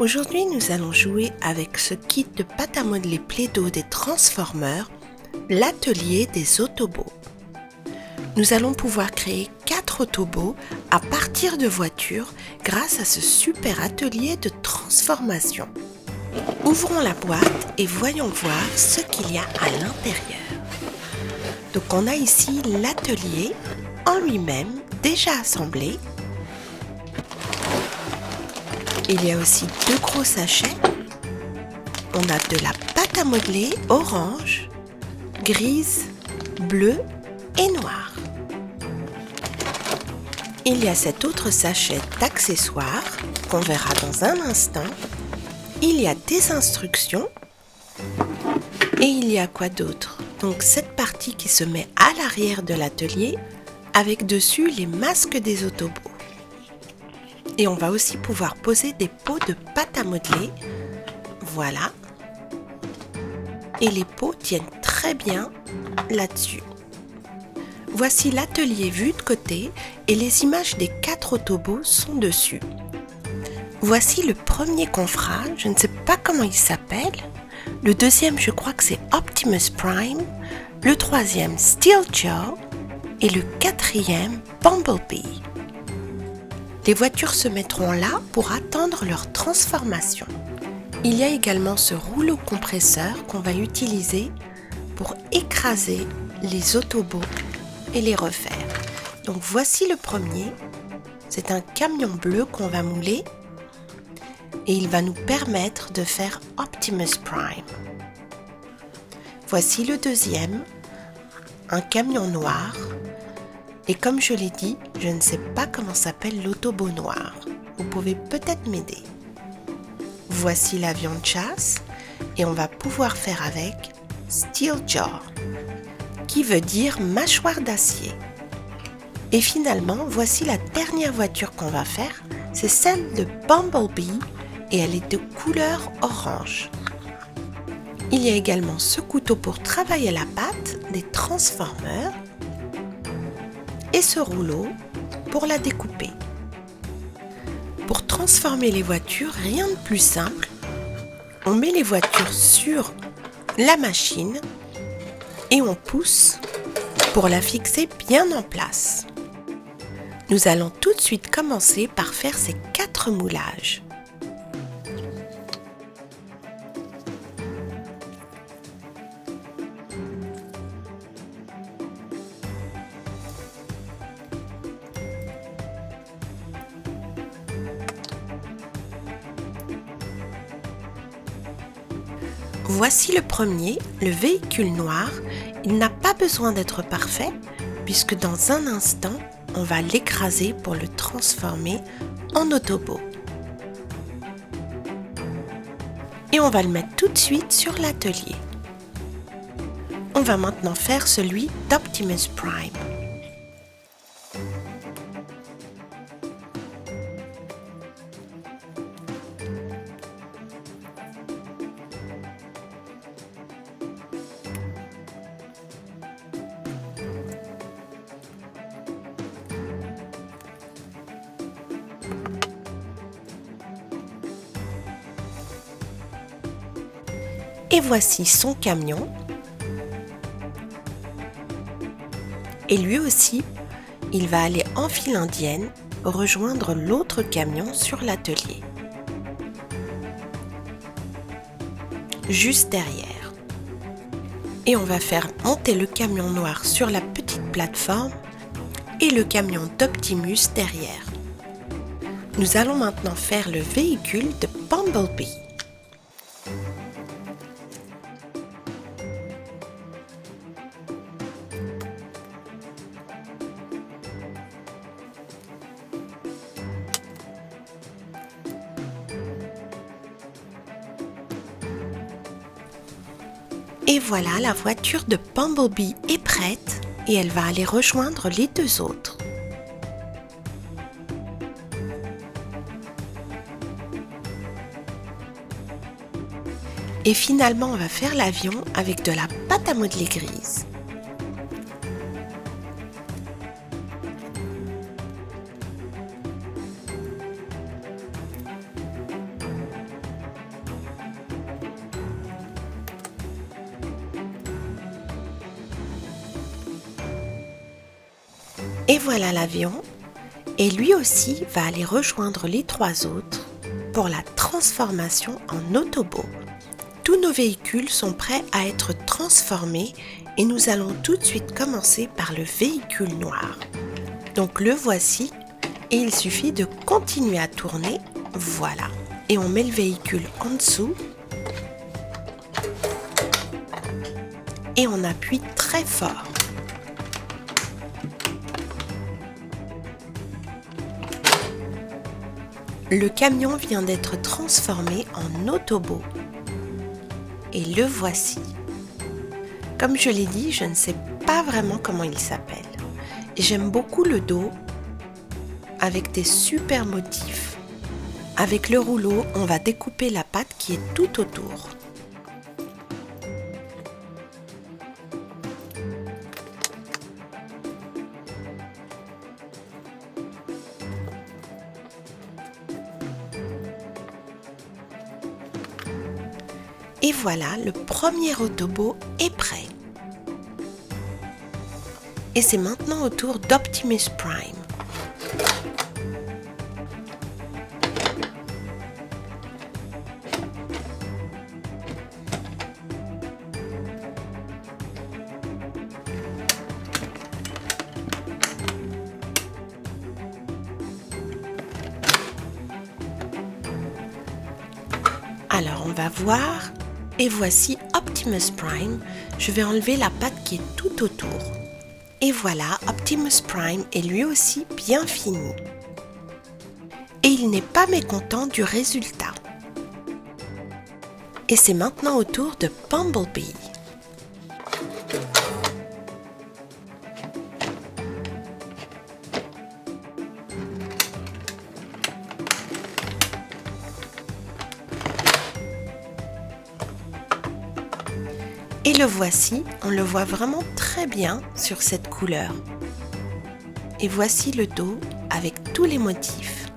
Aujourd'hui, nous allons jouer avec ce kit de pâte à modeler Play-Doh des Transformers, l'atelier des Autobots. Nous allons pouvoir créer 4 Autobots à partir de voitures grâce à ce super atelier de transformation. Ouvrons la boîte et voyons voir ce qu'il y a à l'intérieur. Donc on a ici l'atelier en lui-même déjà assemblé. Il y a aussi 2 gros sachets. On a de la pâte à modeler orange, grise, bleue et noire. Il y a cet autre sachet d'accessoires qu'on verra dans un instant. Il y a des instructions. Et il y a quoi d'autre? Donc cette partie qui se met à l'arrière de l'atelier avec dessus les masques des Autobots. Et on va aussi pouvoir poser des pots de pâte à modeler. Voilà. Et les pots tiennent très bien là-dessus. Voici l'atelier vu de côté et les images des 4 Autobots sont dessus. Voici le premier qu'on fera, je ne sais pas comment il s'appelle. Le deuxième, je crois que c'est Optimus Prime. Le troisième, Steeljaw. Et le quatrième, Bumblebee. Les voitures se mettront là pour attendre leur transformation. Il y a également ce rouleau compresseur qu'on va utiliser pour écraser les Autobots et les refaire. Donc voici le premier. C'est un camion bleu qu'on va mouler et il va nous permettre de faire Optimus Prime. Voici le deuxième, un camion noir. Et comme je l'ai dit, je ne sais pas comment s'appelle l'Autobot noir. Vous pouvez peut-être m'aider. Voici l'avion de chasse et on va pouvoir faire avec Steeljaw, qui veut dire mâchoire d'acier. Et finalement, voici la dernière voiture qu'on va faire, c'est celle de Bumblebee et elle est de couleur orange. Il y a également ce couteau pour travailler la pâte des Transformers et ce rouleau pour la découper. Pour transformer les voitures, rien de plus simple. On met les voitures sur la machine et on pousse pour la fixer bien en place. Nous allons tout de suite commencer par faire ces 4 moulages. Voici le premier, le véhicule noir. Il n'a pas besoin d'être parfait puisque dans un instant, on va l'écraser pour le transformer en Autobot. Et on va le mettre tout de suite sur l'atelier. On va maintenant faire celui d'Optimus Prime. Et voici son camion. Et lui aussi, il va aller en file indienne rejoindre l'autre camion sur l'atelier. Juste derrière. Et on va faire monter le camion noir sur la petite plateforme et le camion d'Optimus derrière. Nous allons maintenant faire le véhicule de Bumblebee. Et voilà, la voiture de Bumblebee est prête et elle va aller rejoindre les 2 autres. Et finalement, on va faire l'avion avec de la pâte à modeler grise. Et voilà l'avion. Et lui aussi va aller rejoindre les 3 autres pour la transformation en Autobot. Tous nos véhicules sont prêts à être transformés et nous allons tout de suite commencer par le véhicule noir. Donc le voici et il suffit de continuer à tourner, voilà. Et on met le véhicule en dessous et on appuie très fort. Le camion vient d'être transformé en Autobot. Et le voici. Comme je l'ai dit, je ne sais pas vraiment comment il s'appelle. J'aime beaucoup le dos avec des super motifs. Avec le rouleau, on va découper la patte qui est tout autour. Et voilà, le premier Autobot est prêt. Et c'est maintenant au tour d'Optimus Prime. Alors on va voir. Et voici Optimus Prime. Je vais enlever la patte qui est tout autour. Et voilà, Optimus Prime est lui aussi bien fini. Et il n'est pas mécontent du résultat. Et c'est maintenant au tour de Bumblebee. Et le voici, on le voit vraiment très bien sur cette couleur. Et voici le dos avec tous les motifs.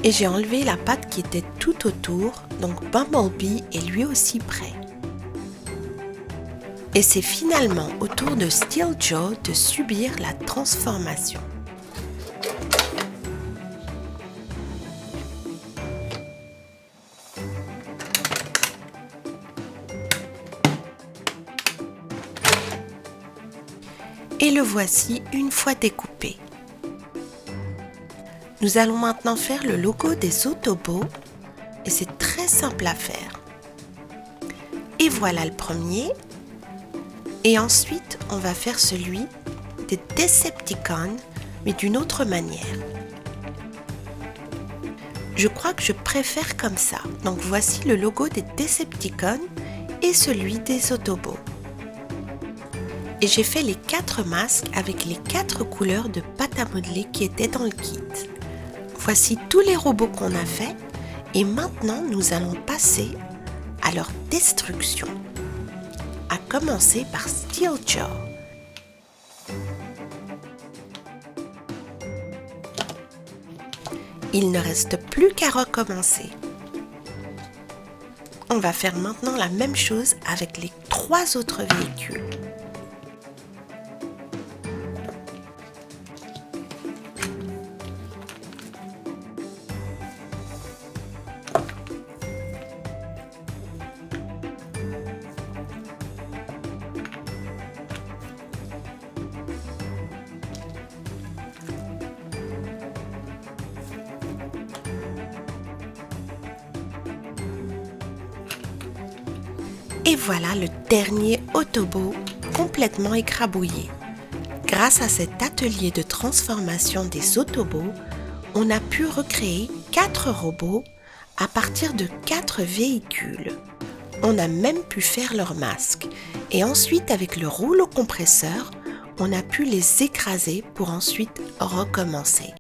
Et j'ai enlevé la patte qui était tout autour, donc Bumblebee est lui aussi prêt. Et c'est finalement au tour de Steel Joe de subir la transformation. Et le voici une fois découpé. Nous allons maintenant faire le logo des Autobots et c'est très simple à faire. Et voilà le premier. Et ensuite, on va faire celui des Decepticons, mais d'une autre manière. Je crois que je préfère comme ça. Donc voici le logo des Decepticons et celui des Autobots. Et j'ai fait les 4 masques avec les 4 couleurs de pâte à modeler qui étaient dans le kit. Voici tous les robots qu'on a fait et maintenant nous allons passer à leur destruction. À commencer par Steel Joe. Il ne reste plus qu'à recommencer. On va faire maintenant la même chose avec les 3 autres véhicules. Et voilà le dernier Autobot complètement écrabouillé. Grâce à cet atelier de transformation des Autobots, on a pu recréer 4 robots à partir de 4 véhicules. On a même pu faire leurs masques et ensuite avec le rouleau compresseur, on a pu les écraser pour ensuite recommencer.